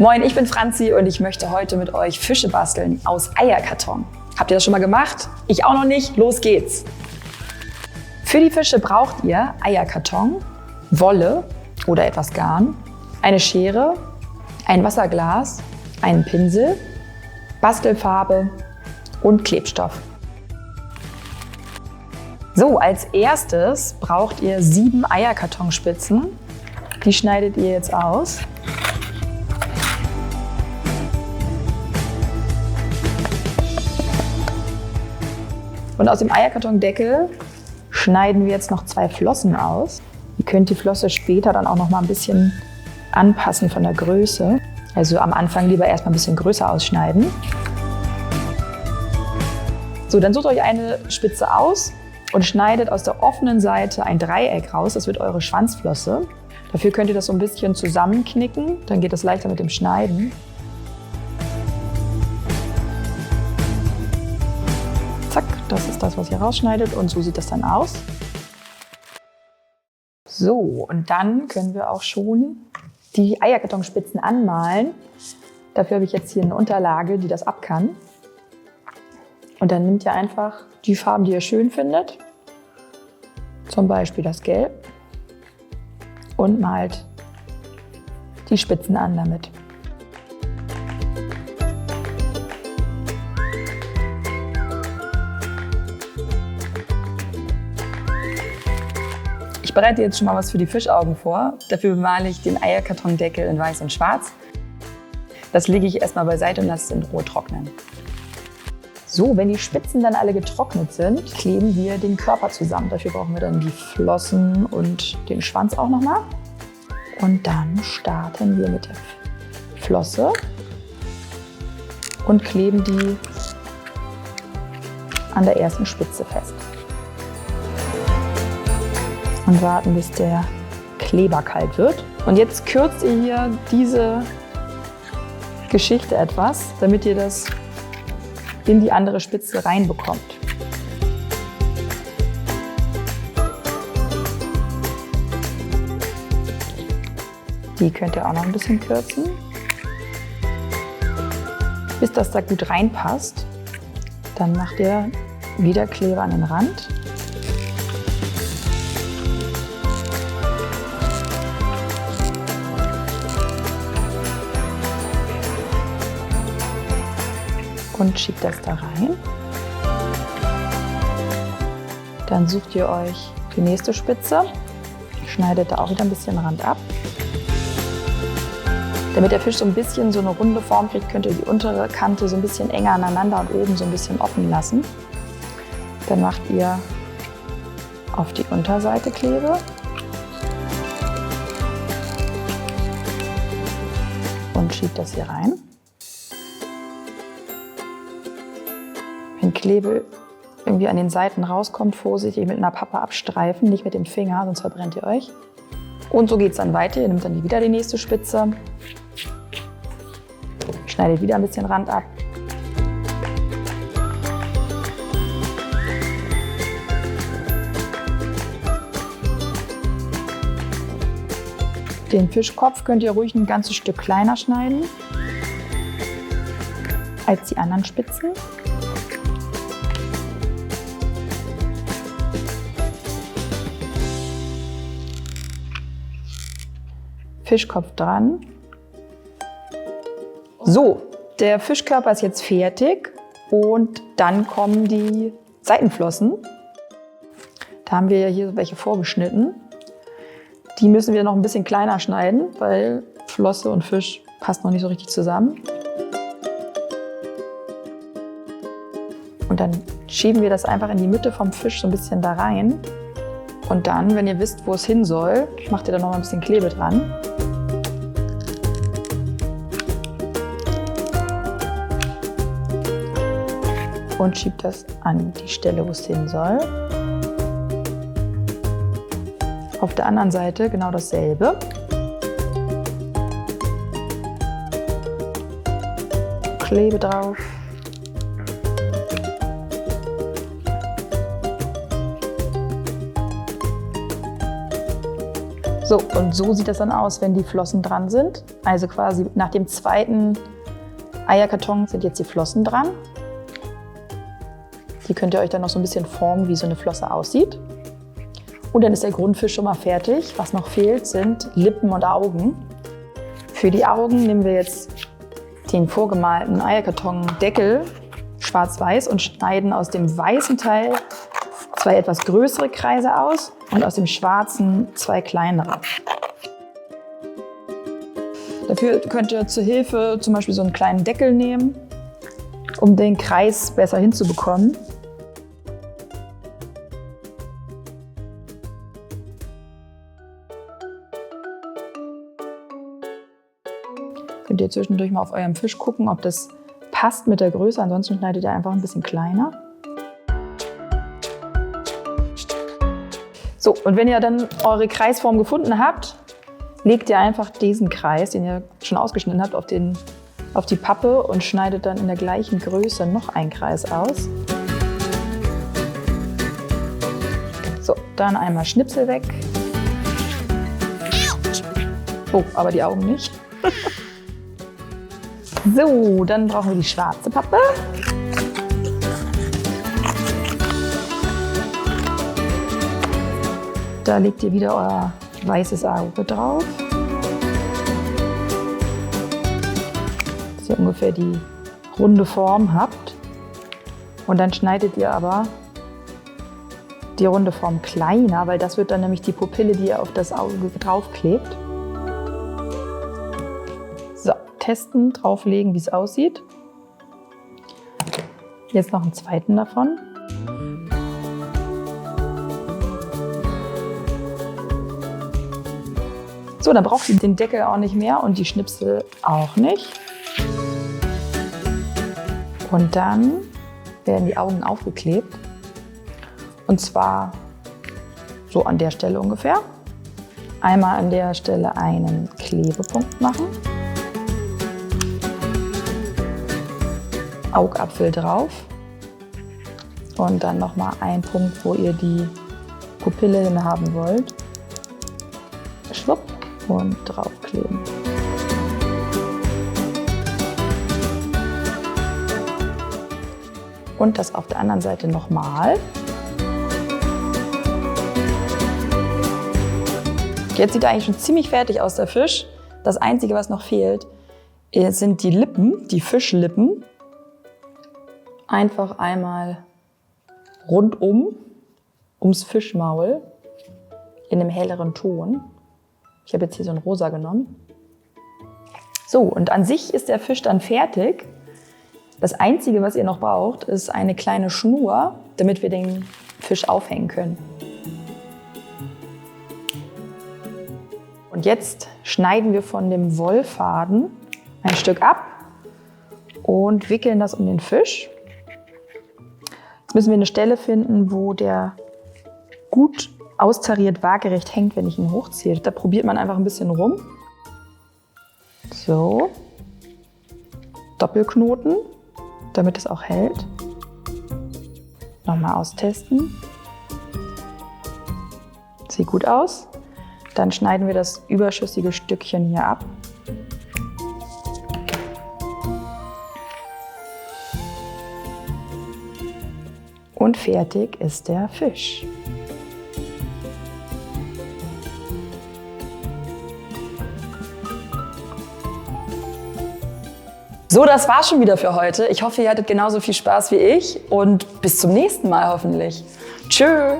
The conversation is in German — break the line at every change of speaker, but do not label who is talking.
Moin, ich bin Franzi und ich möchte heute mit euch Fische basteln aus Eierkarton. Habt ihr das schon mal gemacht? Ich auch noch nicht. Los geht's! Für die Fische braucht ihr Eierkarton, Wolle oder etwas Garn, eine Schere, ein Wasserglas, einen Pinsel, Bastelfarbe und Klebstoff. So, als erstes braucht ihr 7 Eierkartonspitzen. Die schneidet ihr jetzt aus. Und aus dem Eierkartondeckel schneiden wir jetzt noch 2 Flossen aus. Ihr könnt die Flosse später dann auch noch mal ein bisschen anpassen von der Größe. Also am Anfang lieber erstmal ein bisschen größer ausschneiden. So, dann sucht euch eine Spitze aus und schneidet aus der offenen Seite ein Dreieck raus. Das wird eure Schwanzflosse. Dafür könnt ihr das so ein bisschen zusammenknicken, dann geht das leichter mit dem Schneiden. Zack, das ist das, was ihr rausschneidet und so sieht das dann aus. So, und dann können wir auch schon die Eierkartonspitzen anmalen. Dafür habe ich jetzt hier eine Unterlage, die das ab kann. Und dann nehmt ihr einfach die Farben, die ihr schön findet. Zum Beispiel das Gelb. Und malt die Spitzen an damit. Ich bereite jetzt schon mal was für die Fischaugen vor. Dafür bemale ich den Eierkartondeckel in Weiß und Schwarz. Das lege ich erstmal beiseite und lasse es in Ruhe trocknen. So, wenn die Spitzen dann alle getrocknet sind, kleben wir den Körper zusammen. Dafür brauchen wir dann die Flossen und den Schwanz auch nochmal. Und dann starten wir mit der Flosse und kleben die an der ersten Spitze fest. Und warten, bis der Kleber kalt wird. Und jetzt kürzt ihr hier diese Geschichte etwas, damit ihr das in die andere Spitze reinbekommt. Die könnt ihr auch noch ein bisschen kürzen, bis das da gut reinpasst. Dann macht ihr wieder Kleber an den Rand. Und schiebt das da rein. Dann sucht ihr euch die nächste Spitze, schneidet da auch wieder ein bisschen Rand ab. Damit der Fisch so ein bisschen so eine runde Form kriegt, könnt ihr die untere Kante so ein bisschen enger aneinander und oben so ein bisschen offen lassen. Dann macht ihr auf die Unterseite Klebe. Und schiebt das hier rein. Wenn Klebe irgendwie an den Seiten rauskommt, vorsichtig mit einer Pappe abstreifen, nicht mit dem Finger, sonst verbrennt ihr euch. Und so geht es dann weiter. Ihr nehmt dann wieder die nächste Spitze, schneidet wieder ein bisschen Rand ab. Den Fischkopf könnt ihr ruhig ein ganzes Stück kleiner schneiden als die anderen Spitzen. Fischkopf dran. So, der Fischkörper ist jetzt fertig und dann kommen die Seitenflossen. Da haben wir ja hier welche vorgeschnitten. Die müssen wir noch ein bisschen kleiner schneiden, weil Flosse und Fisch passt noch nicht so richtig zusammen. Und dann schieben wir das einfach in die Mitte vom Fisch so ein bisschen da rein. Und dann, wenn ihr wisst, wo es hin soll, macht ihr da noch mal ein bisschen Klebe dran. Und schiebt das an die Stelle, wo es hin soll. Auf der anderen Seite genau dasselbe. Klebe drauf. So, und so sieht das dann aus, wenn die Flossen dran sind. Also quasi nach dem zweiten Eierkarton sind jetzt die Flossen dran. Die könnt ihr euch dann noch so ein bisschen formen, wie so eine Flosse aussieht. Und dann ist der Grundfisch schon mal fertig. Was noch fehlt, sind Lippen und Augen. Für die Augen nehmen wir jetzt den vorgemalten Eierkartondeckel schwarz-weiß und schneiden aus dem weißen Teil 2 etwas größere Kreise aus und aus dem schwarzen 2 kleinere. Dafür könnt ihr zur Hilfe zum Beispiel so einen kleinen Deckel nehmen, um den Kreis besser hinzubekommen. Könnt ihr zwischendurch mal auf eurem Fisch gucken, ob das passt mit der Größe. Ansonsten schneidet ihr einfach ein bisschen kleiner. So, und wenn ihr dann eure Kreisform gefunden habt, legt ihr einfach diesen Kreis, den ihr schon ausgeschnitten habt, auf die Pappe und schneidet dann in der gleichen Größe noch einen Kreis aus. So, dann einmal Schnipsel weg. Oh, aber die Augen nicht. So, dann brauchen wir die schwarze Pappe. Da legt ihr wieder euer weißes Auge drauf. Dass ihr ungefähr die runde Form habt. Und dann schneidet ihr aber die runde Form kleiner, weil das wird dann nämlich die Pupille, die ihr auf das Auge draufklebt. So, testen, drauflegen, wie es aussieht. Jetzt noch einen zweiten davon. So, dann braucht ihr den Deckel auch nicht mehr und die Schnipsel auch nicht. Und dann werden die Augen aufgeklebt. Und zwar so an der Stelle ungefähr. Einmal an der Stelle einen Klebepunkt machen. Augapfel drauf. Und dann nochmal einen Punkt, wo ihr die Pupille hin haben wollt. Schwupp. Und draufkleben. Und das auf der anderen Seite nochmal. Jetzt sieht er eigentlich schon ziemlich fertig aus, der Fisch. Das Einzige, was noch fehlt, sind die Lippen, die Fischlippen. Einfach einmal rundum ums Fischmaul in einem helleren Ton. Ich habe jetzt hier so ein rosa genommen. So, und an sich ist der Fisch dann fertig. Das Einzige, was ihr noch braucht, ist eine kleine Schnur, damit wir den Fisch aufhängen können. Und jetzt schneiden wir von dem Wollfaden ein Stück ab und wickeln das um den Fisch. Jetzt müssen wir eine Stelle finden, wo der gut austariert waagerecht hängt, wenn ich ihn hochziehe. Da probiert man einfach ein bisschen rum. So. Doppelknoten, damit es auch hält. Nochmal austesten. Sieht gut aus. Dann schneiden wir das überschüssige Stückchen hier ab. Und fertig ist der Fisch. So, das war's schon wieder für heute. Ich hoffe, ihr hattet genauso viel Spaß wie ich und bis zum nächsten Mal hoffentlich. Tschö!